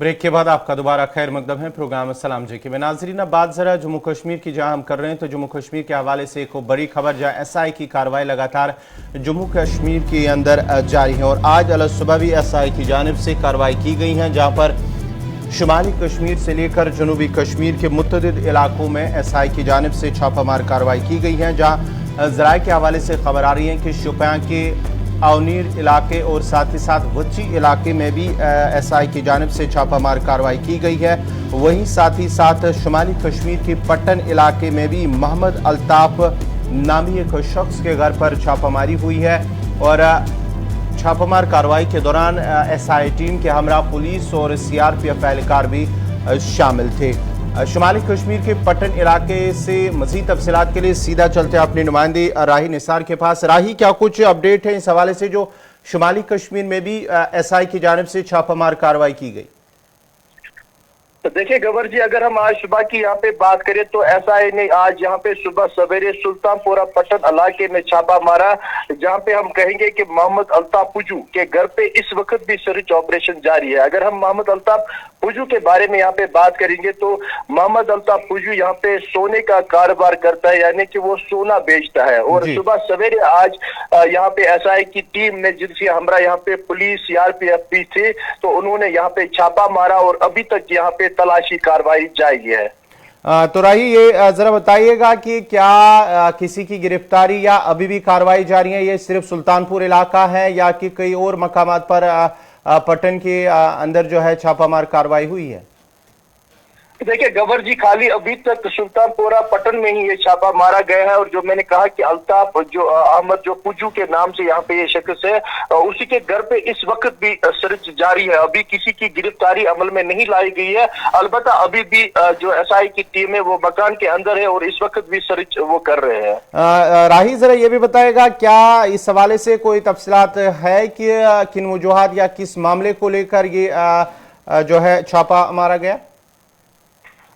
Break के बाद आपका दोबारा खैर मकदम है प्रोग्राम सलाम जी के में। नाज़रीन, अब बात जरा जम्मू कश्मीर की जहां हम कर रहे हैं तो जम्मू कश्मीर के हवाले से एक बड़ी खबर जहां एसआई की कार्रवाई लगातार जम्मू कश्मीर के अंदर जारी है और आज अल सुबह भी एसआई की जानिब से कार्रवाई की गई है, जहां पर शुमाली कश्मीर से लेकर जनूबी कश्मीर के मुतअद्दिद इलाकों में एसआई की जानिब से छापामार कार्रवाई की गई है। जहाँ ज़राए के हवाले से खबर आ रही है कि शोपियां के अवनीर इलाके और साथ ही साथ वच्ची इलाके में भी एसआई की जानिब से छापामार कार्रवाई की गई है। वहीं साथ ही साथ शुमाली कश्मीर के पट्टन इलाके में भी मोहम्मद अल्ताफ नामी एक शख्स के घर पर छापामारी हुई है और छापामार कार्रवाई के दौरान एसआई टीम के हमरा पुलिस और सीआरपीएफ एहलकार भी शामिल थे। शुमाली कश्मीर के पट्टन इलाके से मज़ीद तफसीलात के लिए सीधा चलते हैं अपनी नुमाइंदी राही निसार के पास। राही, क्या कुछ अपडेट है इस हवाले से जो शुमाली कश्मीर में भी एसआई की जानिब से छापामार कार्रवाई की गई? तो देखिए गवर जी, अगर हम आज सुबह की यहाँ पे बात करें तो एसआई ने आज यहाँ पे सुबह सवेरे सुल्तानपुरा पट्टन इलाके में छापा मारा, जहाँ पे हम कहेंगे कि मोहम्मद अल्ताफ पुजू के घर पे इस वक्त भी सर्च ऑपरेशन जारी है। अगर हम मोहम्मद अल्ताफ पुजू के बारे में यहाँ पे बात करेंगे तो मोहम्मद अल्ताफ पुजू यहाँ पे सोने का कारोबार करता है, यानी कि वो सोना बेचता है। और सुबह सवेरे आज यहाँ पे एसआई की टीम ने, जिनसे हमरा यहाँ पे पुलिस सीआरपीएफ भी थे, तो उन्होंने यहाँ पे छापा मारा और अभी तक यहाँ पे तलाशी कार्रवाई जारी है। तो राही, ये जरा बताइएगा कि क्या किसी की गिरफ्तारी या अभी भी कार्रवाई जारी है? ये सिर्फ सुल्तानपुर इलाका है या कि कई और मकामात पर पट्टन के अंदर जो है छापामार कार्रवाई हुई है? देखिए गवर जी, खाली अभी तक सुल्तानपुरा पट्टन में ही ये छापा मारा गया है और जो मैंने कहा कि अल्ताफ जो अहमद जो पुजू के नाम से यहाँ पे ये शख्स है, उसी के घर पे इस वक्त भी सर्च जारी है। अभी किसी की गिरफ्तारी अमल में नहीं लाई गई है, अलबत्ता अभी भी जो एसआई की टीम है वो मकान के अंदर है और इस वक्त भी सर्च वो कर रहे हैं। राही, जरा ये भी बताएगा क्या इस हवाले से कोई तफसीलात है कि किन वजूहात या किस मामले को लेकर ये जो है छापा मारा गया?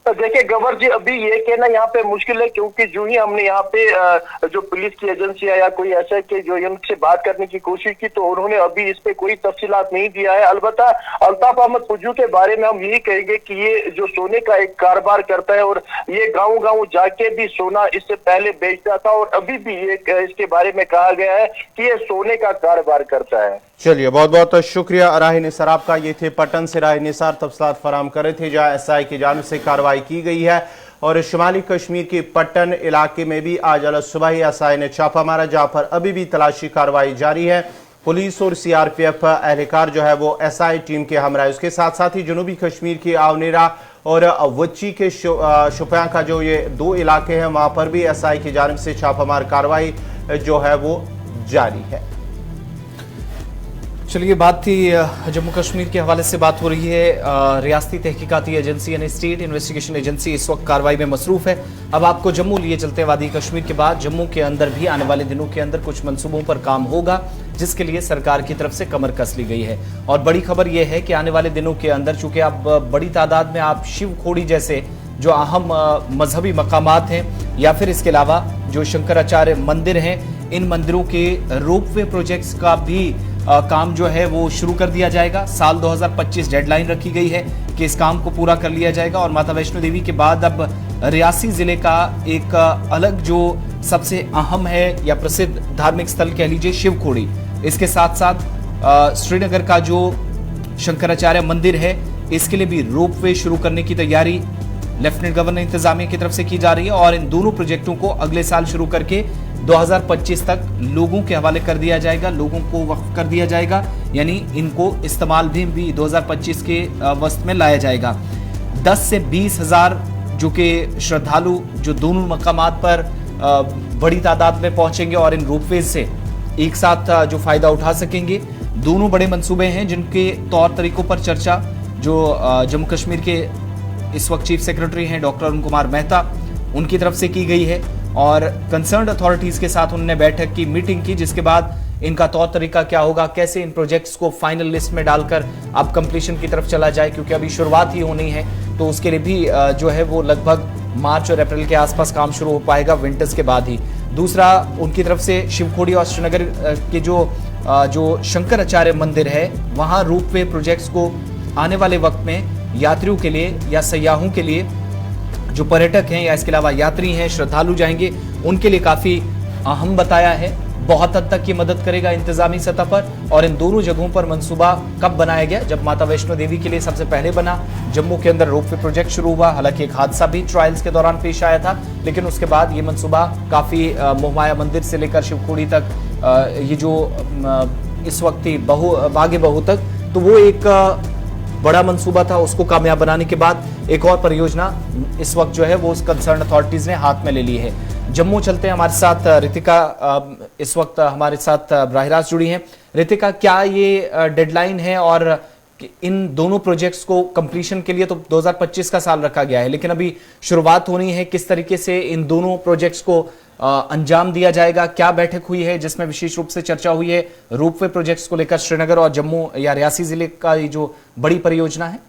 देखिए गवर जी, अभी ये कहना यहाँ पे मुश्किल है, क्योंकि जो ही हमने यहाँ पे जो पुलिस की एजेंसी है या कोई ऐसे के जो उनसे बात करने की कोशिश की तो उन्होंने अभी इस पे कोई तफसीलात नहीं दिया है। अलबत्ता अल्ताफ अहमद पुजू के बारे में हम यही कहेंगे कि ये जो सोने का एक कारोबार करता है और ये गाँव जाके भी सोना इससे पहले बेचता था और अभी भी ये इसके बारे में कहा गया है कि ये सोने का कारोबार करता है। चलिए, बहुत बहुत शुक्रिया राही निसार आपका। ये थे पट्टन से राही निसार तफसीलात फराम कर रहे थे, जहाँ एसआई की जानिब से कार्रवाई की गई है और शुमाली कश्मीर के पट्टन इलाके में भी आज अल सुबह ही एसआई ने छापा मारा, जहाँ पर अभी भी तलाशी कार्रवाई जारी है। पुलिस और सीआरपीएफ एहलकार जो है वो एसआई टीम के हमरा है। उसके साथ साथ ही जनूबी कश्मीर की आवनेरा और वच्ची के शोपियां का जो ये दो इलाके हैं, वहां पर भी एसआई की जानिब से छापामार कार्रवाई जो है वो जारी है। चलिए, बात थी जम्मू कश्मीर के हवाले से बात हो रही है। रियासती तहकीकाती एजेंसी यानी स्टेट इन्वेस्टिगेशन एजेंसी इस वक्त कार्रवाई में मसरूफ है। अब आपको जम्मू लिए चलते हैं। वादी कश्मीर के बाद जम्मू के अंदर भी आने वाले दिनों के अंदर कुछ मंसूबों पर काम होगा, जिसके लिए सरकार की तरफ से कमर कस ली गई है। और बड़ी खबर यह है कि आने वाले दिनों के अंदर चूंकि अब बड़ी तादाद में आप शिव खोड़ी जैसे जो अहम मजहबी मकामात हैं या फिर इसके अलावा जो शंकराचार्य मंदिर हैं, इन मंदिरों के रोपवे प्रोजेक्ट्स का भी काम जो है वो शुरू कर दिया जाएगा। साल 2025 डेडलाइन रखी गई है कि इस काम को पूरा कर लिया जाएगा। और माता वैष्णो देवी के बाद अब रियासी जिले का एक अलग जो सबसे अहम है या प्रसिद्ध धार्मिक स्थल कह लीजिए शिव खोड़ी, इसके साथ साथ श्रीनगर का जो शंकराचार्य मंदिर है, इसके लिए भी रोपवे शुरू करने की तैयारी लेफ्टिनेंट गवर्नर इंतजामिया की तरफ से की जा रही है। और इन दोनों प्रोजेक्टों को अगले साल शुरू करके 2025 तक लोगों के हवाले कर दिया जाएगा, लोगों को वक्फ कर दिया जाएगा, यानी इनको इस्तेमाल भी 2025 के वस्त में लाया जाएगा। 10 से 20 हजार जो कि श्रद्धालु जो दोनों मकामात पर बड़ी तादाद में पहुंचेंगे और इन रोपवेज से एक साथ जो फायदा उठा सकेंगे। दोनों बड़े मंसूबे हैं जिनके तौर तरीकों पर चर्चा जो जम्मू कश्मीर के इस वक्त चीफ सेक्रेटरी हैं डॉक्टर अरुण कुमार मेहता, उनकी तरफ से की गई है और कंसर्न्ड अथॉरिटीज के साथ उन्होंने बैठक की, मीटिंग की, जिसके बाद इनका तौर तरीका क्या होगा, कैसे इन प्रोजेक्ट्स को फाइनल लिस्ट में डालकर अब कंप्लीशन की तरफ चला जाए, क्योंकि अभी शुरुआत ही होनी है। तो उसके लिए भी जो है वो लगभग मार्च और अप्रैल के आसपास काम शुरू हो पाएगा, विंटर्स के बाद ही। दूसरा, उनकी तरफ से शिवखोड़ी और श्रीनगर के जो शंकराचार्य मंदिर है, वहां रोपवे प्रोजेक्ट्स को आने वाले वक्त में यात्रियों के लिए या सयाहों के लिए, जो पर्यटक हैं या इसके अलावा यात्री हैं, श्रद्धालु जाएंगे, उनके लिए काफी अहम बताया है। बहुत हद तक ये मदद करेगा इंतजामी सतह पर। और इन दोनों जगहों पर मंसूबा कब बनाया गया? जब माता वैष्णो देवी के लिए सबसे पहले बना, जम्मू के अंदर रोपवे प्रोजेक्ट शुरू हुआ। हालांकि एक हादसा भी ट्रायल्स के दौरान पेश आया था, लेकिन उसके बाद ये मंसूबा काफी मोहमाया मंदिर से लेकर शिवखोड़ी तक, ये जो इस वक्त थी बागे बहू तक, तो वो एक बड़ा मंसूबा था। उसको कामयाब बनाने के बाद एक और परियोजना इस वक्त जो है वो कंसर्न अथॉरिटीज ने हाथ में ले ली है। जम्मू चलते हैं, हमारे साथ रितिका इस वक्त हमारे साथ बराह रास्त जुड़ी हैं। रितिका, क्या ये डेडलाइन है और इन दोनों प्रोजेक्ट्स को कंप्लीशन के लिए तो 2025 का साल रखा गया है, लेकिन अभी शुरुआत होनी है, किस तरीके से इन दोनों प्रोजेक्ट्स को अंजाम दिया जाएगा? क्या बैठक हुई है जिसमें विशेष रूप से चर्चा हुई है रोपवे प्रोजेक्ट्स को लेकर? श्रीनगर और जम्मू या रियासी जिले का ये जो बड़ी परियोजना है।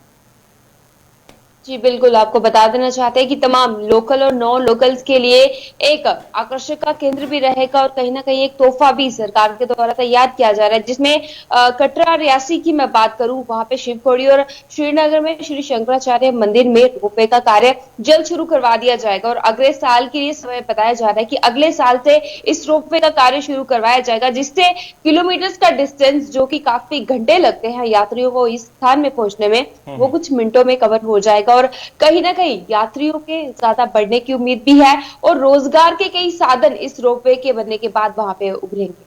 जी बिल्कुल, आपको बता देना चाहते हैं कि तमाम लोकल और नॉन लोकल्स के लिए एक आकर्षण का केंद्र भी रहेगा और कहीं ना कहीं एक तोहफा भी सरकार के द्वारा तैयार किया जा रहा है, जिसमें कटरा रियासी की मैं बात करूं, वहां पे शिवखोड़ी और श्रीनगर में श्री शंकराचार्य मंदिर में रोपवे का कार्य जल्द शुरू करवा दिया जाएगा। और अगले साल के लिए समय बताया जा रहा है कि अगले साल से इस रोपवे का कार्य शुरू करवाया जाएगा, जिससे किलोमीटर्स का डिस्टेंस जो कि काफी घंटे लगते हैं यात्रियों को इस स्थान में पहुंचने में, वो कुछ मिनटों में कवर हो जाएगा। और कहीं ना कहीं यात्रियों के ज्यादा बढ़ने की उम्मीद भी है और रोजगार के कई साधन इस रोपवे के बनने के बाद वहां पे उभरेंगे।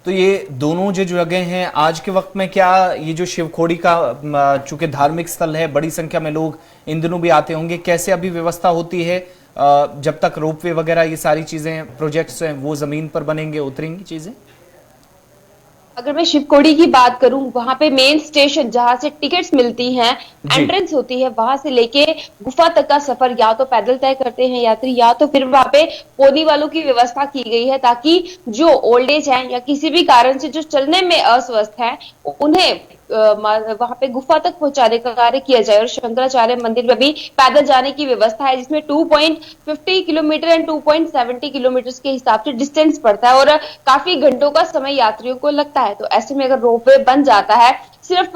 तो ये दोनों जो जगह हैं आज के वक्त में, क्या ये जो शिवखोड़ी का चूंकि धार्मिक स्थल है, बड़ी संख्या में लोग इन दिनों भी आते होंगे, कैसे अभी व्यवस्था होती है जब तक रोपवे वगैरह ये सारी चीजें प्रोजेक्ट्स हैं वो जमीन पर बनेंगे, उतरेंगी चीजें? अगर मैं शिवखोड़ी की बात करूं, वहां पे मेन स्टेशन जहां से टिकट्स मिलती हैं, एंट्रेंस होती है, वहां से लेके गुफा तक का सफर या तो पैदल तय करते हैं यात्री, या तो फिर वहां पे पोनी वालों की व्यवस्था की गई है, ताकि जो ओल्ड एज है या किसी भी कारण से जो चलने में अस्वस्थ है उन्हें वहां पे गुफा तक पहुंचाने का कार्य किया जाए। और शंकराचार्य मंदिर में भी पैदल जाने की व्यवस्था है, जिसमें 2.50 किलोमीटर एंड 2.70 किलोमीटर के हिसाब से डिस्टेंस पड़ता है और काफी घंटों का समय यात्रियों को लगता है। तो ऐसे में अगर रोपवे बन जाता है, सिर्फ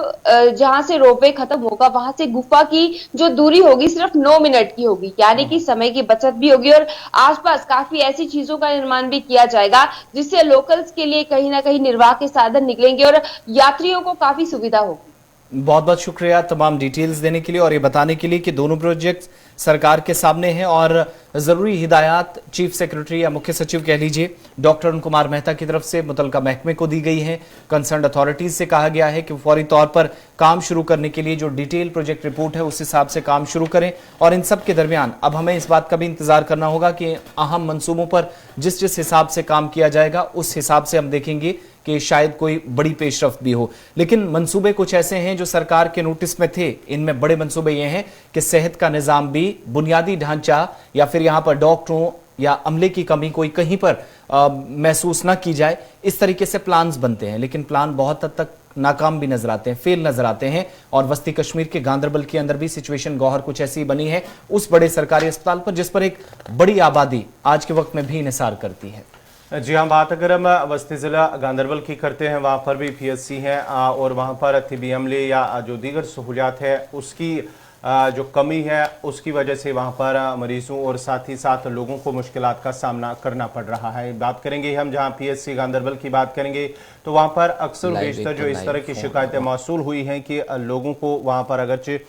जहां से रोपवे खत्म होगा वहां से गुफा की जो दूरी होगी सिर्फ 9 मिनट की होगी, यानी कि समय की बचत भी होगी और आसपास काफी ऐसी चीजों का निर्माण भी किया जाएगा जिससे लोकल्स के लिए कहीं ना कहीं निर्वाह के साधन निकलेंगे और यात्रियों को काफी सुविधा होगी। बहुत बहुत शुक्रिया तमाम डिटेल्स देने के लिए और ये बताने के लिए कि दोनों प्रोजेक्ट्स सरकार के सामने हैं और जरूरी हिदायत चीफ सेक्रेटरी या मुख्य सचिव कह लीजिए डॉक्टर अरुण कुमार मेहता की तरफ से मुतल्लिका महकमे को दी गई है। कंसर्न अथॉरिटीज से कहा गया है कि फौरी तौर पर काम शुरू करने के लिए जो डिटेल प्रोजेक्ट रिपोर्ट है उस हिसाब से काम शुरू करें। और इन सब के दरमियान अब हमें इस बात का भी इंतजार करना होगा कि अहम मंसूबों पर जिस जिस हिसाब से काम किया जाएगा उस हिसाब से हम देखेंगे कि शायद कोई बड़ी पेशरफ्त भी हो। लेकिन मंसूबे कुछ ऐसे हैं जो सरकार के नोटिस में थे। इनमें बड़े मंसूबे ये हैं कि सेहत का निजाम भी, बुनियादी ढांचा या फिर यहां पर डॉक्टरों या अमले की कमी कोई कहीं पर महसूस ना की जाए, इस तरीके से प्लान्स बनते हैं। लेकिन प्लान बहुत हद तक नाकाम भी नजर आते हैं, फेल नजर आते हैं। और वस्ती कश्मीर के गांदरबल के अंदर भी सिचुएशन गौहर कुछ ऐसी बनी है उस बड़े सरकारी अस्पताल पर जिस पर एक बड़ी आबादी आज के वक्त में भी इंहिसार करती है। जी हाँ, बात अगर हम वस्ती ज़िला गांदरबल की करते हैं, वहाँ पर भी PSC है और वहाँ पर तिबी अमले या जो दीगर सहूलियात है उसकी जो कमी है उसकी वजह से वहाँ पर मरीजों और साथ ही साथ लोगों को मुश्किलात का सामना करना पड़ रहा है। बात करेंगे हम जहाँ PSC गांदरबल की बात करेंगे तो वहाँ पर अक्सर बेशतर जो इस तरह की शिकायतें मौसूल हुई हैं कि लोगों को वहाँ पर अगरचे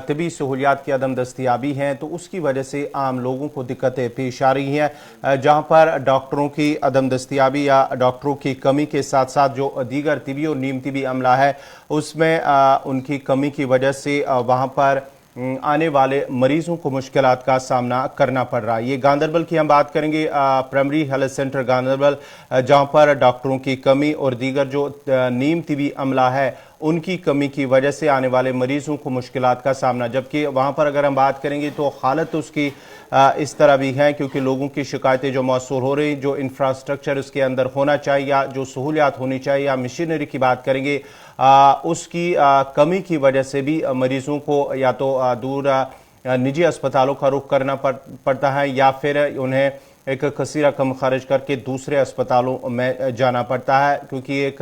तबी सहूलियात की अदम दस्तियाबी हैं तो उसकी वजह से आम लोगों को दिक्कतें पेश आ रही हैं, जहां पर डॉक्टरों की अदम दस्तियाबी या डॉक्टरों की कमी के साथ साथ जो दीगर तिबी और नीम तिबी अमला है उसमें उनकी कमी की वजह से वहां पर आने वाले मरीजों को मुश्किलात का सामना करना पड़ रहा है। ये गांदरबल की हम बात करेंगे, प्राइमरी हेल्थ सेंटर गांदरबल, जहां पर डॉक्टरों की कमी और दीगर जो नीम तिबी अमला है उनकी कमी की वजह से आने वाले मरीजों को मुश्किलात का सामना। जबकि वहाँ पर अगर हम बात करेंगे तो हालत उसकी इस तरह भी है क्योंकि लोगों की शिकायतें जो मौसूल हो रही, जो इंफ्रास्ट्रक्चर उसके अंदर होना चाहिए या जो सहूलियात होनी चाहिए या मशीनरी की बात करेंगे उसकी कमी की वजह से भी मरीजों को या तो दूर निजी अस्पतालों का रुख करना पड़ता है या फिर उन्हें एक कसीरा रकम खर्च करके दूसरे अस्पतालों में जाना पड़ता है, क्योंकि एक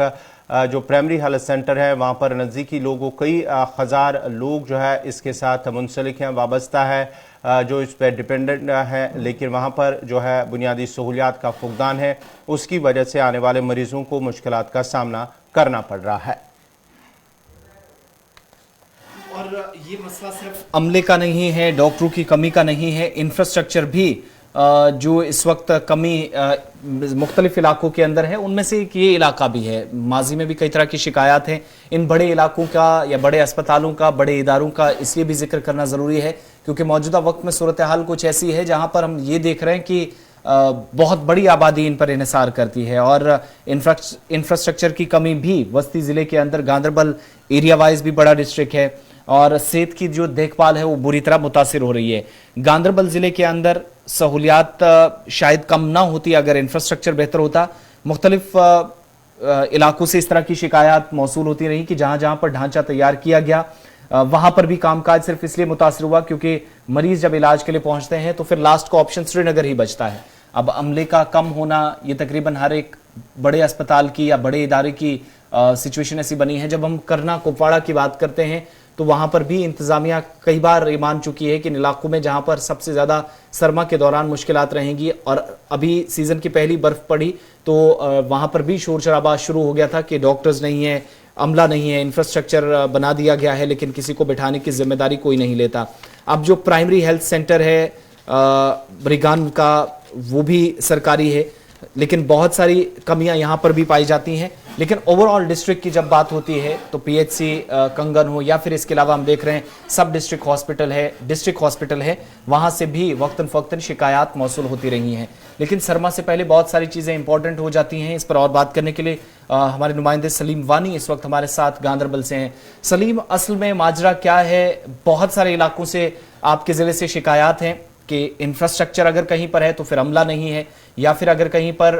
जो प्राइमरी हेल्थ सेंटर है वहाँ पर नज़दीकी लोगों कई हज़ार लोग जो है इसके साथ मुंसलिक हैं, वाबस्ता है, जो इस पर डिपेंडेंट है, लेकिन वहाँ पर जो है बुनियादी सहूलियात का फुकदान है, उसकी वजह से आने वाले मरीजों को मुश्किलात का सामना करना पड़ रहा है। और ये मसला सिर्फ अमले का नहीं है, डॉक्टरों की कमी का नहीं है, इंफ्रास्ट्रक्चर भी जो इस वक्त कमी मुख्तलिफ इलाकों के अंदर है, उनमें से एक ये इलाका भी है। माजी में भी कई तरह की शिकायत हैं इन बड़े इलाकों का या बड़े अस्पतालों का, बड़े इदारों का, इसलिए भी जिक्र करना ज़रूरी है क्योंकि मौजूदा वक्त में सूरत हाल कुछ ऐसी है जहां पर हम ये देख रहे हैं कि बहुत बड़ी आबादी इन पर इन्हिसार करती है और इंफ्रास्ट्रक्चर की कमी भी वस्ती ज़िले के अंदर, गांदरबल एरिया वाइज भी बड़ा डिस्ट्रिक्ट है और सेहत की जो देखभाल है वो बुरी तरह मुतासिर हो रही है। गांदरबल ज़िले के अंदर सहूलियात शायद कम ना होती अगर इंफ्रास्ट्रक्चर बेहतर होता। मुख्तलिफ इलाकों से इस तरह की शिकायत मौसूल होती रही कि जहां जहां पर ढांचा तैयार किया गया वहां पर भी कामकाज सिर्फ इसलिए मुतासिर हुआ क्योंकि मरीज जब इलाज के लिए पहुंचते हैं तो फिर लास्ट का ऑप्शन श्रीनगर ही बचता है। अब अमले का कम होना ये तकरीबन हर एक बड़े अस्पताल की या बड़े इदारे की सिचुएशन ऐसी बनी है। जब हम करना कुपवाड़ा की बात करते हैं तो वहां पर भी इंतजामिया कई बार ये मान चुकी है कि इन इलाकों में जहां पर सबसे ज्यादा सरमा के दौरान मुश्किलात रहेंगी और अभी सीजन की पहली बर्फ पड़ी तो वहां पर भी शोर शराबा शुरू हो गया था कि डॉक्टर्स नहीं है, अमला नहीं है, इंफ्रास्ट्रक्चर बना दिया गया है लेकिन किसी को बिठाने की जिम्मेदारी कोई नहीं लेता। अब जो प्राइमरी हेल्थ सेंटर है ब्रिगान का वो भी सरकारी है लेकिन बहुत सारी कमियां यहां पर भी पाई जाती हैं। लेकिन ओवरऑल डिस्ट्रिक्ट की जब बात होती है तो पीएचसी कंगन हो या फिर इसके अलावा हम देख रहे हैं सब डिस्ट्रिक्ट हॉस्पिटल है, डिस्ट्रिक्ट हॉस्पिटल है, वहां से भी वक्तन फवक्तन शिकायत मौसूल होती रही हैं। लेकिन सरमा से पहले बहुत सारी चीजें इंपॉर्टेंट हो जाती हैं। इस पर और बात करने के लिए हमारे नुमाइंदे सलीम वानी इस वक्त हमारे साथ गांदरबल से हैं। सलीम, असल में माजरा क्या है? बहुत सारे इलाकों से आपके जिले से शिकायत हैं कि इंफ्रास्ट्रक्चर अगर कहीं पर है तो फिर अमला नहीं है या फिर अगर कहीं पर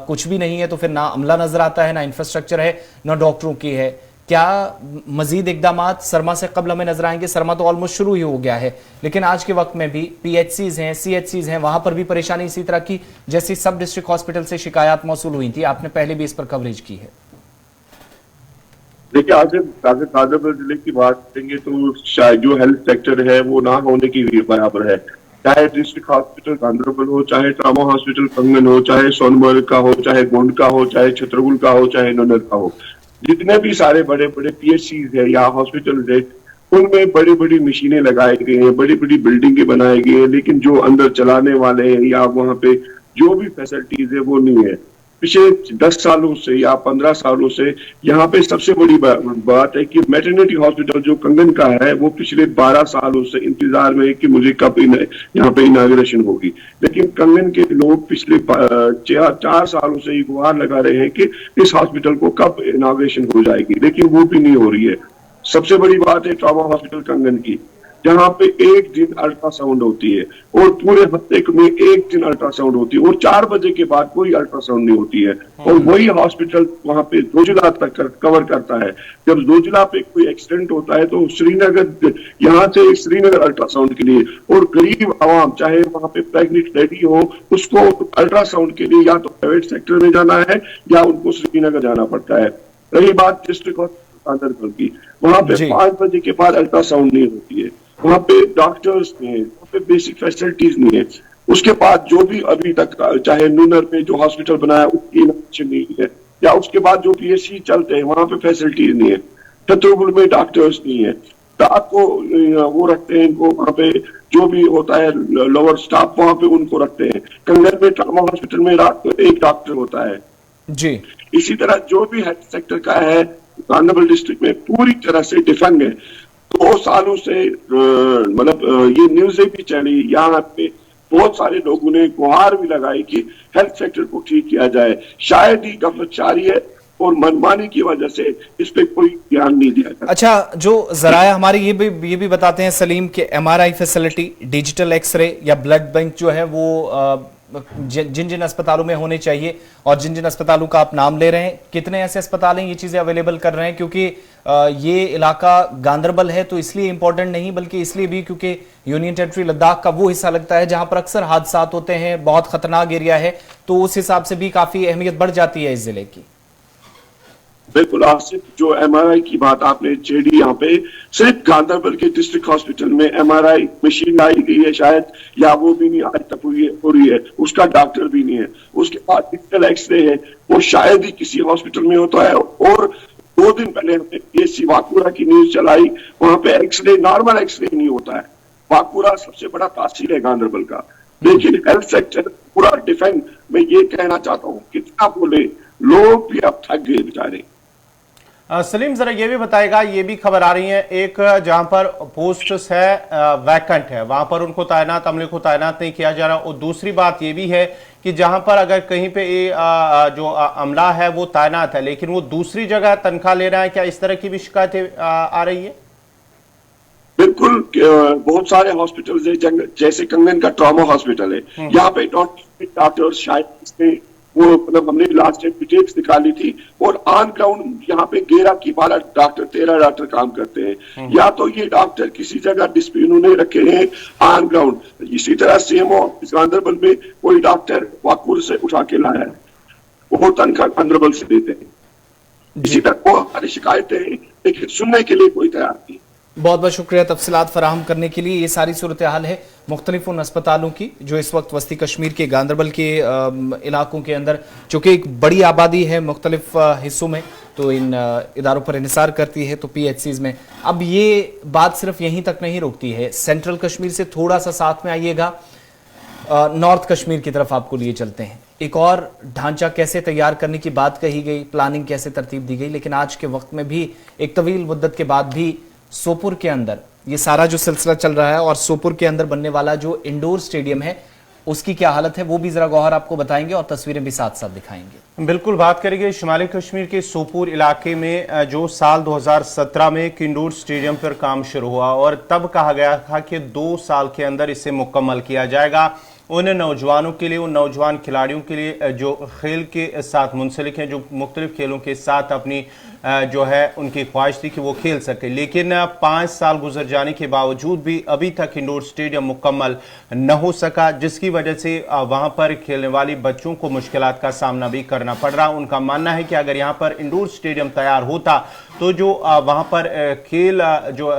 कुछ भी नहीं है तो फिर ना अमला नजर आता है, ना इंफ्रास्ट्रक्चर है, ना डॉक्टरों की है। क्या मजीद इकदामात सरमा से कबल हमें नजर आएंगे? सरमा तो ऑलमोस्ट शुरू ही हो गया है लेकिन आज के वक्त में भी पीएचसीज हैं, सीएचसीज हैं, वहां पर भी परेशानी इसी तरह की जैसी सब डिस्ट्रिक्ट हॉस्पिटल से शिकायत मौसूल हुई थी। आपने पहले भी इस पर कवरेज की है। देखिए, आज गांदरबल जिले की बात करेंगे तो शायद जो हेल्थ सेक्टर है वो ना होने की बराबर है। चाहे डिस्ट्रिक्ट हॉस्पिटल गांदरबल हो, चाहे ट्रामा हॉस्पिटल कंगन हो, चाहे सोनमर्ग का हो, चाहे गोंड का हो, चाहे छतरपुर का हो, चाहे नूनर का हो, जितने भी सारे बड़े बड़े पीएचसी है या हॉस्पिटल है उनमें बड़ी बड़ी मशीनें लगाई गई हैं, बड़ी बड़ी बिल्डिंगें बनाई गई हैं, लेकिन जो अंदर चलाने वाले हैं या वहां पे जो भी फैसिलिटीज है वो नहीं है। पिछले 10 सालों से या 15 सालों से यहाँ पे सबसे बड़ी बात है कि मैटरनिटी हॉस्पिटल जो कंगन का है वो पिछले 12 सालों से इंतजार में है कि मुझे कब यहाँ पे इनाग्रेशन होगी। लेकिन कंगन के लोग पिछले 4 सालों से ये गुहार लगा रहे हैं कि इस हॉस्पिटल को कब इनाग्रेशन हो जाएगी, लेकिन वो भी नहीं हो रही है। सबसे बड़ी बात है ट्रॉमा हॉस्पिटल कंगन की, जहाँ पे एक दिन अल्ट्रासाउंड होती है और पूरे हफ्ते में एक दिन अल्ट्रासाउंड होती है और 4 बजे के बाद कोई अल्ट्रासाउंड नहीं होती है। और वही हॉस्पिटल वहां पे जोजिला तक कवर करता है। जब जोजिला पे कोई एक्सीडेंट होता है तो श्रीनगर, यहाँ से श्रीनगर अल्ट्रासाउंड के लिए, और गरीब आवाम चाहे वहां पे प्रेग्नेंट लेडी हो उसको अल्ट्रासाउंड के लिए या तो प्राइवेट सेक्टर में जाना है या उनको श्रीनगर जाना पड़ता है। रही बात डिस्ट्रिक्ट हॉस्पिटल की, वहां पे 5 बजे के बाद अल्ट्रासाउंड नहीं होती है, वहां पे डॉक्टर्स नहीं है, वहां पे बेसिक फैसिलिटीज नहीं है। उसके बाद जो भी अभी तक चाहे नूनर में जो हॉस्पिटल बनाया उसकी इनोवेशन नहीं है, या उसके बाद जो पीएचसी चलते हैं वहां पे फैसिलिटीज नहीं है। छतरपुर में डॉक्टर्स नहीं है, रात को वो रखते हैं इनको, वहां पे जो भी होता है लोअर स्टाफ वहां पे उनको रखते हैं। कंगन में ट्रामा हॉस्पिटल में रात को एक डॉक्टर होता है जी। इसी तरह जो भी हेल्थ सेक्टर का है गांदरबल डिस्ट्रिक्ट में पूरी तरह से डिफंग है। 2 सालों से मतलब ये न्यूज़ें भी चली, यहाँ पे बहुत सारे लोगों ने गुहार भी लगाई कि हेल्थ सेक्टर को ठीक किया जाए। शायद ही गफलतशारी है और मनमानी की वजह से इस पे कोई ध्यान नहीं दिया जाता। अच्छा, जो जराया हमारे ये भी बताते हैं सलीम के एमआरआई फैसिलिटी, डिजिटल एक्सरे या ब्लड बैंक जो है वो जिन जिन अस्पतालों में होने चाहिए और जिन जिन अस्पतालों का आप नाम ले रहे हैं, कितने ऐसे अस्पताल हैं ये चीजें अवेलेबल कर रहे हैं? क्योंकि ये इलाका गांदरबल है तो इसलिए इंपॉर्टेंट नहीं बल्कि इसलिए भी क्योंकि यूनियन टेरिटरी लद्दाख का वो हिस्सा लगता है जहां पर अक्सर हादसात होते हैं, बहुत खतरनाक एरिया है, तो उस हिसाब से भी काफी अहमियत बढ़ जाती है इस जिले की। बिल्कुल आसिफ, जो एमआरआई की बात आपने छेड़ी यहाँ पे, सिर्फ गांधरबल के डिस्ट्रिक्ट हॉस्पिटल में एमआरआई मशीन लाई गई है शायद, या वो भी नहीं आज तक हो रही है, उसका डॉक्टर भी नहीं है। उसके बाद डिजिटल एक्सरे है, वो शायद ही किसी हॉस्पिटल में होता है। और 2 दिन पहले हमने पीएचसी वाकुरा की न्यूज चलाई, वहां पे एक्सरे, नॉर्मल एक्सरे नहीं होता है। वाकुरा सबसे बड़ा तहसील है गांधरबल का, लेकिन हेल्थ सेक्टर पूरा डिफेंड। मैं ये कहना चाहता हूँ, कितना बोले, लोग भी अब थक गए बेचारे। सलीम, जरा ये भी बताएगा, ये भी खबर आ रही है एक जहां पर पोस्ट्स है वैकेंट है, वहां पर उनको तैनात, अमले को तैनात नहीं किया जा रहा। और दूसरी बात ये भी है कि जहां पर अगर कहीं पे जो अमला है वो तैनात है, लेकिन वो दूसरी जगह तनख्वाह ले रहा है, क्या इस तरह की भी शिकायतें आ रही है? बिल्कुल, बहुत सारे हॉस्पिटल है, जैसे कंगन का ट्रॉमा हॉस्पिटल है, यहाँ पे डॉक्टर शायद वो मतलब हमने लास्ट टाइम डिटेल्स निकाली थी, और ऑन ग्राउंड यहाँ पे 11 की 12 डॉक्टर 13 डॉक्टर काम करते हैं। या तो ये डॉक्टर किसी जगह डिस्प्यून उन्होंने रखे हैं ऑन ग्राउंड। इसी तरह सीएमओ गांधरबल में कोई डॉक्टर वाकुर से उठा के लाया है, वो तनख्वाह गांधरबल से देते हैं। इसी तरह वो हमारी शिकायतें हैं, लेकिन सुनने के लिए कोई तैयार नहीं। बहुत बहुत शुक्रिया तफसीलात फराहम करने के लिए। ये सारी सूरत हाल है मुख्तलिफ उन अस्पतालों की जो इस वक्त वस्ती कश्मीर के गांधरबल के इलाकों के अंदर, चूंकि एक बड़ी आबादी है मुख्तलिफ हिस्सों में, तो इन इदारों पर इंहिसार करती है, तो पीएचसीज में। अब ये बात सिर्फ यहीं तक नहीं रुकती है, सेंट्रल कश्मीर से थोड़ा सा साथ में आइएगा, नॉर्थ कश्मीर की तरफ आपको लिए चलते हैं। एक और ढांचा कैसे तैयार करने की बात कही गई, प्लानिंग कैसे तरतीब दी गई, लेकिन आज के वक्त में भी एक तवील मुद्दत के बाद भी सोपुर के अंदर ये सारा जो सिलसिला चल रहा है, और सोपुर के अंदर बनने वाला जो इंडोर स्टेडियम है उसकी क्या हालत है, वो भी जरा गौहर आपको बताएंगे और तस्वीरें भी साथ साथ दिखाएंगे। बिल्कुल, बात करेंगे शुमाली कश्मीर के सोपुर इलाके में जो साल 2017 में एक इंडोर स्टेडियम पर काम शुरू हुआ, और तब कहा गया था कि 2 साल के अंदर इसे मुकम्मल किया जाएगा। उन नौजवानों के लिए, उन नौजवान खिलाड़ियों के लिए जो खेल के साथ मुंसलिक हैं, जो मुख्तलिफ खेलों के साथ अपनी जो है उनकी ख्वाहिश थी कि वो खेल सके। लेकिन 5 साल गुजर जाने के बावजूद भी अभी तक इंडोर स्टेडियम मुकम्मल न हो सका, जिसकी वजह से वहाँ पर खेलने वाली बच्चों को मुश्किलात का सामना भी करना पड़ रहा। उनका मानना है कि अगर यहाँ पर इंडोर स्टेडियम तैयार होता तो जो वहाँ पर खेल, जो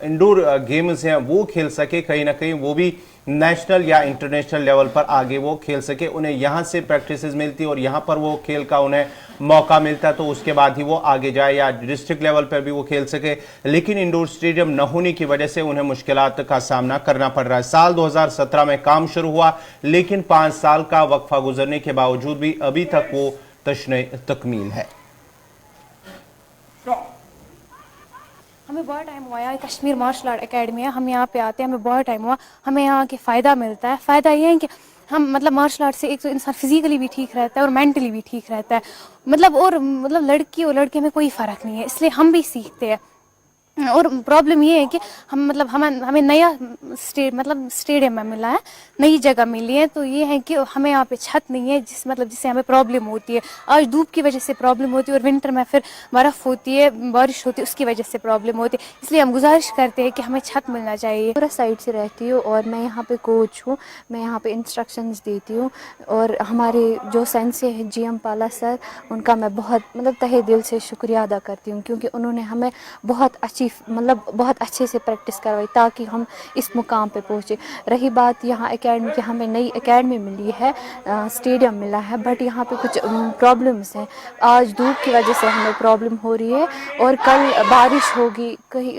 इंडोर गेम्स हैं वो खेल सके, कहीं ना कहीं वो भी नेशनल या इंटरनेशनल लेवल पर आगे वो खेल सके। उन्हें यहाँ से प्रैक्टिसेस मिलती और यहाँ पर वो खेल का उन्हें मौका मिलता, तो उसके बाद ही वो आगे जाए या डिस्ट्रिक्ट लेवल पर भी वो खेल सके। लेकिन इंडोर स्टेडियम न होने की वजह से उन्हें मुश्किलात का सामना करना पड़ रहा है। साल 2017 में काम शुरू हुआ, लेकिन 5 साल का वक्फा गुजरने के बावजूद भी अभी तक वो तशने तकमील है। हमें बहुत टाइम हुआ है, कश्मीर मार्शल आर्ट एकेडमी है, हम यहाँ पे आते हैं, हमें बहुत टाइम हुआ, हमें यहाँ के फ़ायदा मिलता है। फ़ायदा ये है कि हम मतलब मार्शल आर्ट से एक तो इंसान फिजिकली भी ठीक रहता है और मेंटली भी ठीक रहता है, मतलब लड़की और लड़के में कोई फ़र्क नहीं है, इसलिए हम भी सीखते हैं। और प्रॉब्लम ये है कि हमें नया स्टेडियम में मिला है, नई जगह मिली है, तो ये है कि हमें यहाँ पे छत नहीं है, जिससे हमें प्रॉब्लम होती है। आज धूप की वजह से प्रॉब्लम होती है, और विंटर में फिर बर्फ़ होती है, बारिश होती है, उसकी वजह से प्रॉब्लम होती है। इसलिए हम गुजारिश करते हैं कि हमें छत मिलना चाहिए। पूरा साइड से रहती हूँ और मैं यहाँ पे कोच हूँ, मैं यहाँ पे इंस्ट्रक्शंस देती हूँ। और हमारे जो सेंसे हैं GM पाला सर, उनका मैं बहुत तहे दिल से शुक्रिया अदा करती हूँ, क्योंकि उन्होंने हमें बहुत अच्छे से प्रैक्टिस करवाई ताकि हम इस मुकाम पे पहुँचे। रही बात यहाँ एकेडमी की, हमें नई एकेडमी मिली है, स्टेडियम मिला है, बट यहाँ पे कुछ प्रॉब्लम्स हैं। आज धूप की वजह से हमें प्रॉब्लम हो रही है, और कल बारिश होगी, कहीं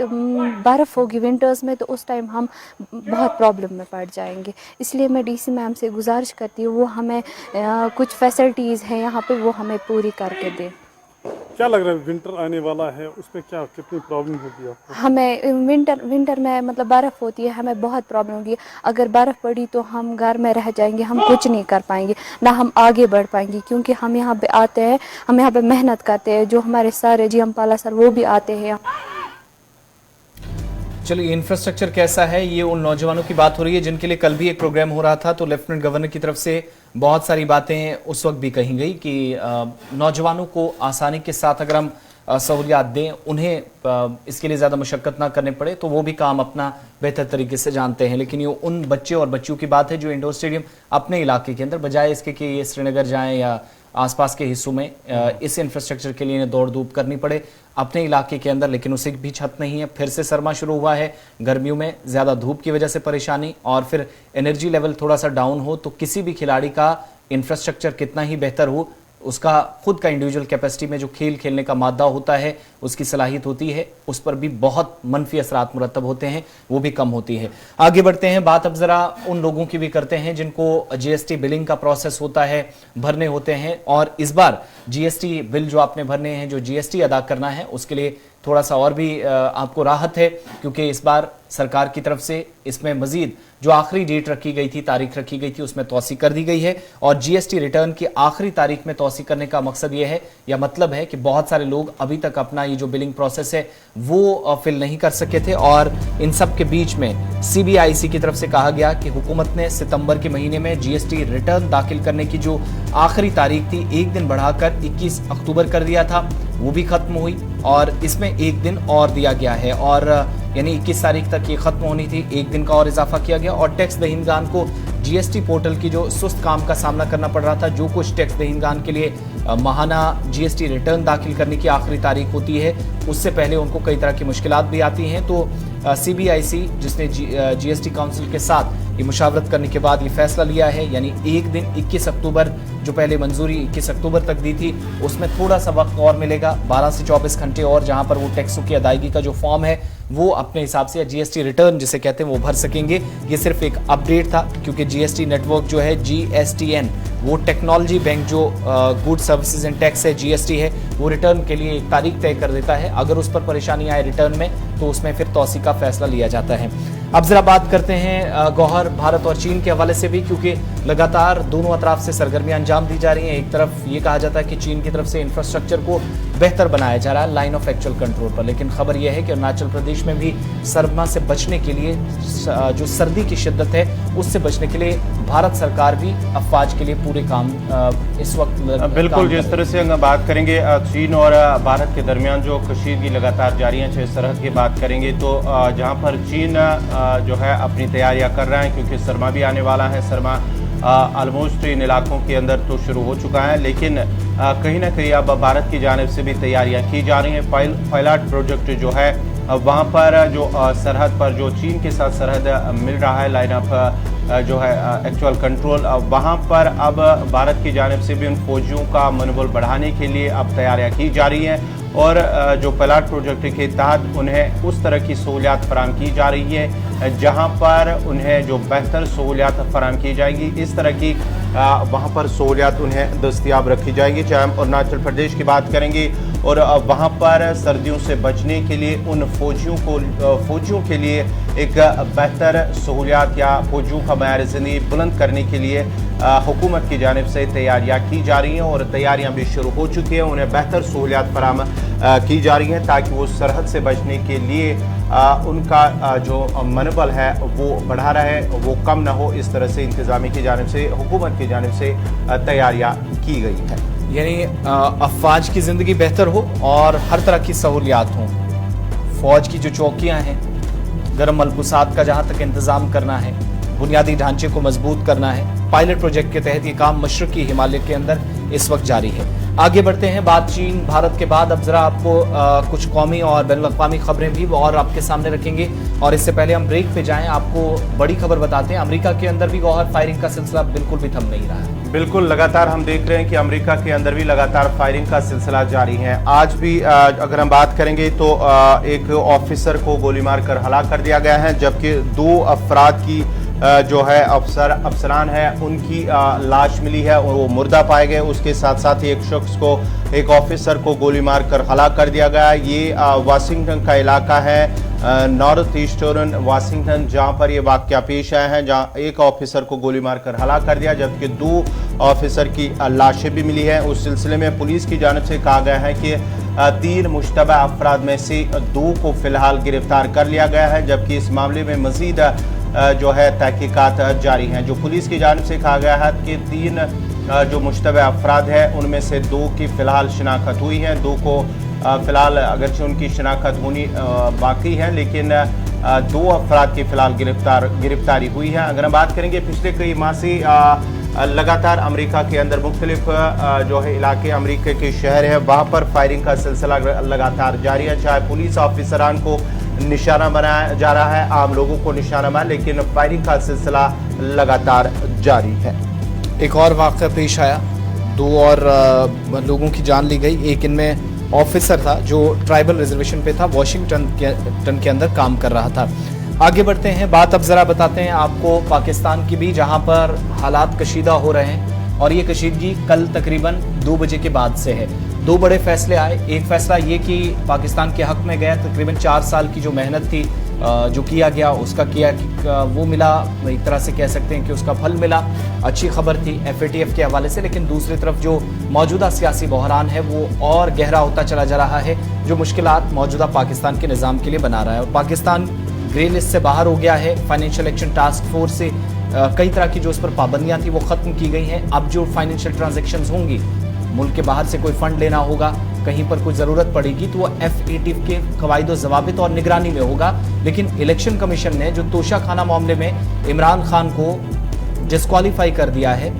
बर्फ़ होगी विंटर्स में, तो उस टाइम हम बहुत प्रॉब्लम में पड़ जाएंगे। इसलिए मैं DC मैम से गुजारिश करती हूँ वो हमें कुछ फैसिलिटीज़ हैं यहाँ पे वो हमें पूरी करके दें। क्या लग रहा है विंटर आने वाला है, उसमें कितनी प्रॉब्लम होगी आपको? हमें विंटर में बर्फ़ होती है, हमें बहुत प्रॉब्लम होगी। अगर बर्फ़ पड़ी तो हम घर में रह जाएंगे, हम कुछ नहीं कर पाएंगे, ना हम आगे बढ़ पाएंगे, क्योंकि हम यहाँ पे आते हैं, हम यहाँ पे मेहनत करते हैं। जो हमारे सर GM पाला सर वो भी आते हैं। चलिए, इंफ्रास्ट्रक्चर कैसा है, ये उन नौजवानों की बात हो रही है जिनके लिए कल भी एक प्रोग्राम हो रहा था, तो लेफ्टिनेंट गवर्नर की तरफ से बहुत सारी बातें उस वक्त भी कही गई कि नौजवानों को आसानी के साथ अगर हम सहूलियात दें, उन्हें इसके लिए ज़्यादा मशक्क़त ना करने पड़े, तो वो भी काम अपना बेहतर तरीके से जानते हैं। लेकिन ये उन बच्चे और बच्चियों की बात है जो इंडोर स्टेडियम अपने इलाके के अंदर, बजाय इसके कि ये श्रीनगर जाएं या आसपास के हिस्सों में इस इंफ्रास्ट्रक्चर के लिए इन्हें दौड़ धूप करनी पड़े अपने इलाके के अंदर, लेकिन उसे भी छत नहीं है। फिर से सरमा शुरू हुआ है, गर्मियों में ज़्यादा धूप की वजह से परेशानी, और फिर एनर्जी लेवल थोड़ा सा डाउन हो तो किसी भी खिलाड़ी का इंफ्रास्ट्रक्चर कितना ही बेहतर हो, उसका खुद का इंडिविजुअल कैपेसिटी में जो खेल खेलने का मादा होता है, उसकी सलाहियत होती है, उस पर भी बहुत मनफी असरात मुरतब होते हैं, वो भी कम होती है। आगे बढ़ते हैं, बात अब जरा उन लोगों की भी करते हैं जिनको जीएसटी बिलिंग का प्रोसेस होता है, भरने होते हैं, और इस बार जीएसटी बिल जो आपने भरने हैं, जो जीएसटी अदा करना है, उसके लिए थोड़ा सा और भी आपको राहत है, क्योंकि इस बार सरकार की तरफ से इसमें मजीद जो आखिरी डेट रखी गई थी, तारीख रखी गई थी, उसमें तौसी कर दी गई है। और जीएसटी रिटर्न की आखिरी तारीख में तौसी करने का मकसद ये है, या मतलब है कि बहुत सारे लोग अभी तक अपना ये जो बिलिंग प्रोसेस है वो फिल नहीं कर सके थे, और इन सब के बीच में सीबीआईसी की तरफ से कहा गया कि हुकूमत ने सितंबर के महीने में जीएसटी रिटर्न दाखिल करने की जो आखिरी तारीख थी, एक दिन बढ़ाकर 21 अक्टूबर कर दिया था, वो भी खत्म हुई, और इसमें एक दिन और दिया गया है, और यानी 21 तारीख तक ये खत्म होनी थी, एक दिन का और इजाफा किया गया। और टैक्स दहिंदगान को जीएसटी पोर्टल की जो सुस्त काम का सामना करना पड़ रहा था, जो कुछ टैक्स दहिंदगान के लिए माहाना जीएसटी रिटर्न दाखिल करने की आखिरी तारीख होती है, उससे पहले उनको कई तरह की मुश्किलात भी आती हैं। तो सीबीआईसी जिसने जीएसटी काउंसिल के साथ ये मुशावरत करने के बाद ये फैसला लिया है, यानी एक दिन 21 अक्टूबर जो पहले मंजूरी 21 अक्टूबर तक दी थी, उसमें थोड़ा सा वक्त और मिलेगा, 12 से 24 घंटे और, जहां पर वो टैक्सों की अदायगी का जो फॉर्म है वो अपने हिसाब से, या जीएसटी रिटर्न जिसे कहते हैं, वो भर सकेंगे। ये सिर्फ एक अपडेट था, क्योंकि जीएसटी नेटवर्क जो है जीएसटीएन, वो टेक्नोलॉजी बैंक जो गुड सर्विसेज एंड टैक्स है, जीएसटी है, वो रिटर्न के लिए एक तारीख तय कर देता है। अगर उस पर परेशानी आए रिटर्न में, तो उसमें फिर तौसी का फैसला लिया जाता है। अब जरा बात करते हैं गौहर, भारत और चीन के हवाले से भी, क्योंकि लगातार दोनों अतराफ से सरगर्मियां अंजाम दी जा रही हैं। एक तरफ ये कहा जाता है कि चीन की तरफ से इंफ्रास्ट्रक्चर को बेहतर बनाया जा रहा है लाइन ऑफ एक्चुअल कंट्रोल पर, लेकिन खबर यह है कि अरुणाचल प्रदेश में भी सरमा से बचने के लिए, जो सर्दी की शिद्दत है उससे बचने के लिए, भारत सरकार भी अफवाज के लिए पूरे काम इस वक्त बिल्कुल, जिस तरह से अगर बात करेंगे चीन और भारत के दरमियान जो कशीदगी लगातार जारी है, चाहे सरहद की बात करेंगे तो जहां पर चीन जो है अपनी तैयारियां कर रहा है, क्योंकि सरमा भी आने वाला है। सरमा ऑलमोस्ट इन इलाकों के अंदर तो शुरू हो चुका है, लेकिन कहीं ना कहीं अब भारत की जानिब से भी तैयारियां की जा रही हैं। पायलट प्रोजेक्ट जो है वहाँ पर जो सरहद पर जो चीन के साथ सरहद मिल रहा है, लाइन ऑफ जो है एक्चुअल कंट्रोल, वहाँ पर अब भारत की जानिब से भी उन फौजियों का मनोबल बढ़ाने के लिए अब तैयारियां की जा रही हैं, और जो पायलट प्रोजेक्ट के तहत उन्हें उस तरह की सहूलियात फराम की जा रही है जहाँ पर उन्हें जो बेहतर सहूलियात फराम की जाएंगी, इस तरह की वहाँ पर सहूलियात उन्हें दस्तियाब रखी जाएगी। चाहे हम अरुणाचल प्रदेश की बात करेंगे, और वहाँ पर सर्दियों से बचने के लिए उन फौजियों के लिए एक बेहतर सहूलियात या फौजियों का मयार ज़िंदगी बुलंद करने के लिए हुकूमत की जानिब से तैयारियां की जा रही हैं, और तैयारियां भी शुरू हो चुकी हैं। उन्हें बेहतर सहूलियात फराम की जा रही हैं ताकि वो सरहद से बचने के लिए उनका जो मनोबल है वो बढ़ा रहे, वो कम ना हो। इस तरह से इंतज़ामिया की जानिब से, हुकूमत की जानिब से तैयारियां की गई हैं, यानी अफवाज की ज़िंदगी बेहतर हो और हर तरह की सहूलियात हों। फ़ौज की जो चौकियाँ हैं, गर्म मलबूसात का जहाँ तक इंतज़ाम करना है, बुनियादी ढांचे को मजबूत करना है, पायलट प्रोजेक्ट के तहत ये काम मशरकी हिमालय के अंदर इस वक्त जारी है। आगे बढ़ते हैं, बात चीन भारत के बाद अब जरा आपको कुछ कौमी और बैनुल-अक़वामी खबरें भी और आपके सामने रखेंगे, और इससे पहले हम ब्रेक पे जाएं, आपको बड़ी खबर बताते हैं। अमेरिका के अंदर भी गौहर फायरिंग का सिलसिला बिल्कुल भी थम नहीं रहा है। बिल्कुल, लगातार हम देख रहे हैं कि अमेरिका के अंदर भी लगातार फायरिंग का सिलसिला जारी है। आज भी अगर हम बात करेंगे तो एक ऑफिसर को गोली मार कर हलाक कर दिया गया है, जबकि 2 अफराद की जो है अफसरान है उनकी लाश मिली है और वो मुर्दा पाए गए। उसके साथ साथ ही एक शख्स को, एक ऑफिसर को गोली मार कर हलाक कर दिया गया। ये वाशिंगटन का इलाका है, नॉर्थ ईस्टर्न वाशिंगटन, जहां पर ये वाकया पेश आया है, जहां एक ऑफिसर को गोली मार कर हलाक कर दिया, जबकि 2 ऑफिसर की लाशें भी मिली हैं। उस सिलसिले में पुलिस की जानिब से कहा गया है कि 3 मुश्तबा अफराद में से 2 को फिलहाल गिरफ्तार कर लिया गया है, जबकि इस मामले में मजीद जो है तहकीकात जारी हैं। जो पुलिस की जानिब से कहा गया है कि 3 जो मुश्तबा अफराद हैं उनमें से 2 की फ़िलहाल शिनाख्त हुई है, 2 को फ़िलहाल अगरचे उनकी शिनाख्त होनी बाकी है, लेकिन 2 अफराद की फ़िलहाल गिरफ्तारी हुई है। अगर हम बात करेंगे पिछले कई माह से लगातार अमेरिका के अंदर मुख्तलिफ जो है इलाके अमेरिका के शहर है वहाँ पर फायरिंग का सिलसिला लगातार जारी है। चाहे पुलिस ऑफिसरान को निशाना बनाया जा रहा है, आम लोगों को निशाना बना, लेकिन फायरिंग का सिलसिला लगातार जारी है। एक और वाक़या पेश आया, 2 और लोगों की जान ली गई। एक इनमें ऑफिसर था जो ट्राइबल रिजर्वेशन पे था, वाशिंगटन के अंदर काम कर रहा था। आगे बढ़ते हैं, बात अब ज़रा बताते हैं आपको पाकिस्तान की भी, जहां पर हालात कशीदा हो रहे हैं और ये कशीदगी कल तकरीबन 2 बजे के बाद से है। 2 बड़े फैसले आए। एक फैसला ये कि पाकिस्तान के हक में गया, तकरीबन 4 साल की जो मेहनत थी जो किया गया उसका वो मिला, एक तरह से कह सकते हैं कि उसका फल मिला। अच्छी खबर थी FATF के हवाले से। लेकिन दूसरी तरफ जो मौजूदा सियासी बहरान है वो और गहरा होता चला जा रहा है, जो मुश्किलात मौजूदा पाकिस्तान के निज़ाम के लिए बना रहा है। और पाकिस्तान ग्रे लिस्ट से बाहर हो गया है। फाइनेंशियल एक्शन टास्क फोर्स से कई तरह की जो उस पर पाबंदियां थी वो खत्म की गई हैं। अब जो फाइनेंशियल ट्रांजैक्शंस होंगी, मुल्क के बाहर से कोई फंड लेना होगा, कहीं पर कोई ज़रूरत पड़ेगी तो वो FATF के कवायद ज़वाबित और निगरानी में होगा। लेकिन इलेक्शन कमीशन ने जो तोशाखाना मामले में इमरान खान को डिस्क्वालीफाई कर दिया है,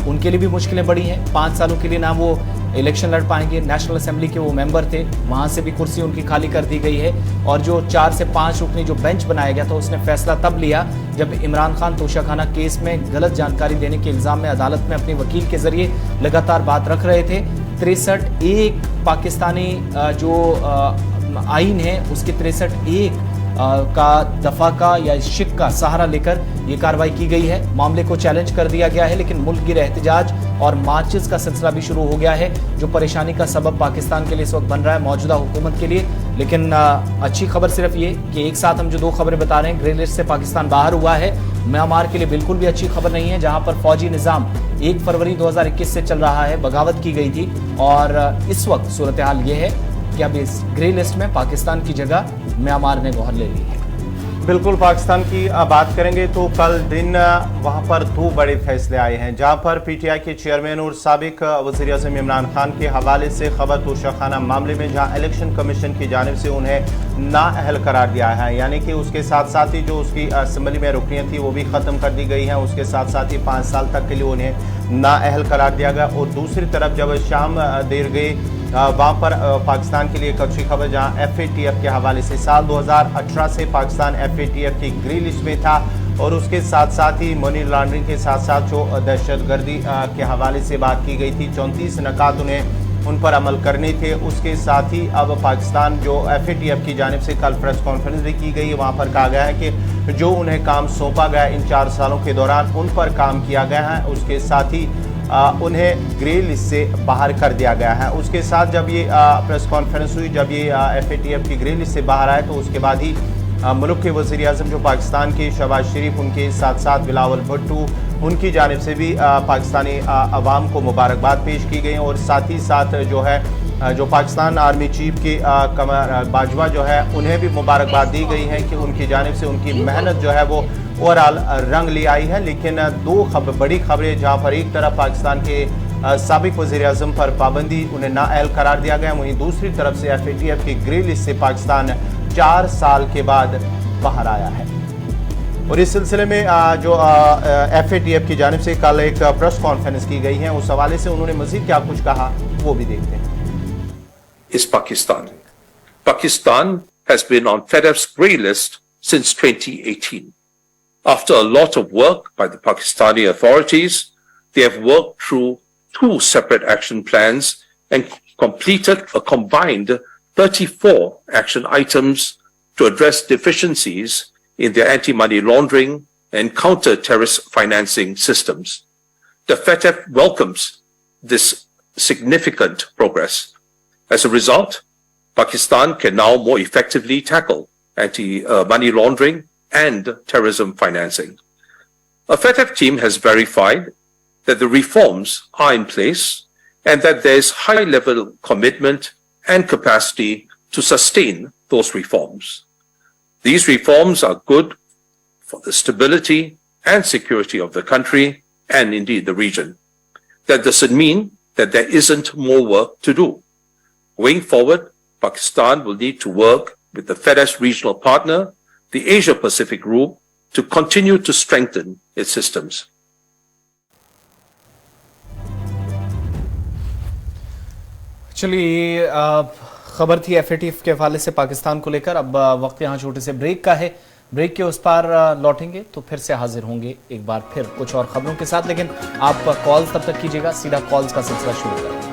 उनके लिए भी मुश्किलें बड़ी हैं। 5 सालों के लिए ना वो इलेक्शन लड़ पाएंगे। नेशनल असेंबली के वो मेंबर थे, वहाँ से भी कुर्सी उनकी खाली कर दी गई है। और जो 4 से 5 रुकनी जो बेंच बनाया गया था, उसने फैसला तब लिया जब इमरान खान तोशाखाना केस में गलत जानकारी देने के इल्ज़ाम में अदालत में अपने वकील के जरिए लगातार बात रख रहे थे। 63 पाकिस्तानी जो आइन है उसके 63 का दफा का या शिक का सहारा लेकर ये कार्रवाई की गई है। मामले को चैलेंज कर दिया गया है, लेकिन मुल्क गिर एहतजाज और मार्चेस का सिलसिला भी शुरू हो गया है, जो परेशानी का सबब पाकिस्तान के लिए इस वक्त बन रहा है, मौजूदा हुकूमत के लिए। लेकिन अच्छी खबर सिर्फ ये कि एक साथ हम जो 2 खबरें बता रहे हैं, ग्रे लिस्ट से पाकिस्तान बाहर हुआ है, म्यांमार के लिए बिल्कुल भी अच्छी खबर नहीं है, जहां पर फौजी निज़ाम 1 फरवरी 2021 से चल रहा है, बगावत की गई थी। और इस वक्त सूरत हाल ये है कि अब इस ग्रे लिस्ट में पाकिस्तान की जगह म्यांमार ने मोहर ले ली है। बिल्कुल, पाकिस्तान की बात करेंगे तो कल दिन वहां पर 2 बड़े फैसले आए हैं, जहां पर PTI के चेयरमैन और साबिक वज़ीर-ए-आज़म इमरान खान के हवाले से खबर तोशाखाना मामले में जहां इलेक्शन कमीशन की जानिब से उन्हें नाअहल करार दिया है, यानी कि उसके साथ साथ ही जो उसकी असम्बली में रुकनियत थी वो भी ख़त्म कर दी गई है। उसके साथ साथ ही 5 साल तक के लिए उन्हें नाअहल करार दिया गया। और दूसरी तरफ जब शाम देर गई, वहाँ पर पाकिस्तान के लिए एक अच्छी खबर, जहाँ FATF के हवाले से साल 2018 से पाकिस्तान FATF की ग्रे लिस्ट में था। और उसके साथ साथ ही मनी लॉन्ड्रिंग के साथ साथ जो दहशतगर्दी के हवाले से बात की गई थी, 34 नकात उन पर अमल करने थे। उसके साथ ही अब पाकिस्तान जो FATF की जानिब से कल प्रेस कॉन्फ्रेंस भी की गई, वहाँ पर कहा गया है कि जो उन्हें काम सौंपा गया इन 4 सालों के दौरान उन पर काम किया गया है। उसके साथ ही उन्हें ग्रे लिस्ट से बाहर कर दिया गया है। उसके साथ जब ये प्रेस कॉन्फ्रेंस हुई, जब ये FATF की ग्रे लिस्ट से बाहर आए, तो उसके बाद ही मुल्क के वज़ीर-ए-आज़म जो पाकिस्तान के शहबाज शरीफ, उनके साथ साथ बिलावल भुट्टो, उनकी जानिब से भी पाकिस्तानी अवाम को मुबारकबाद पेश की गई। और साथ ही साथ जो पाकिस्तान आर्मी चीफ के कमर बाजवा जो है, उन्हें भी मुबारकबाद दी गई है कि उनकी जानिब से उनकी मेहनत जो है वो ओवरऑल रंग ले आई है। लेकिन 2 बड़ी खबरें, जहाँ पर एक तरफ पाकिस्तान के साबिक वज़ीर-ए-आज़म पर पाबंदी, उन्हें नाअहल करार दिया गया, वहीं दूसरी तरफ से FATF की ग्रे लिस्ट से पाकिस्तान 4 साल के बाद बाहर आया है। और इस सिलसिले में जो FATF की जानिब से कल एक प्रेस कॉन्फ्रेंस की गई है, उस हवाले से उन्होंने मजीद क्या कुछ कहा वो भी देखते हैं। Is Pakistan. Pakistan has been on FATF's grey list since 2018. After a lot of work by the Pakistani authorities, they have worked through 2 separate action plans and completed a combined 34 action items to address deficiencies in their anti-money laundering and counter-terrorist financing systems. The FATF welcomes this significant progress. As a result, Pakistan can now more effectively tackle anti-money laundering and terrorism financing. A FATF team has verified that the reforms are in place and that there is high-level commitment and capacity to sustain those reforms. These reforms are good for the stability and security of the country and indeed the region. That doesn't mean that there isn't more work to do. Going forward, Pakistan will need to work with the FATF's regional partner, the Asia Pacific Group, to continue to strengthen its systems. चलिए खबर थी FATF के हवाले से पाकिस्तान को लेकर। अब वक्त यहाँ छोटे से ब्रेक का है। ब्रेक के उस पार लौटेंगे तो फिर से हाजिर होंगे एक बार फिर कुछ और खबरों के साथ, लेकिन आप कॉल्स तब तक कीजिएगा, सीधा कॉल्स का सिलसिला शुरू करें।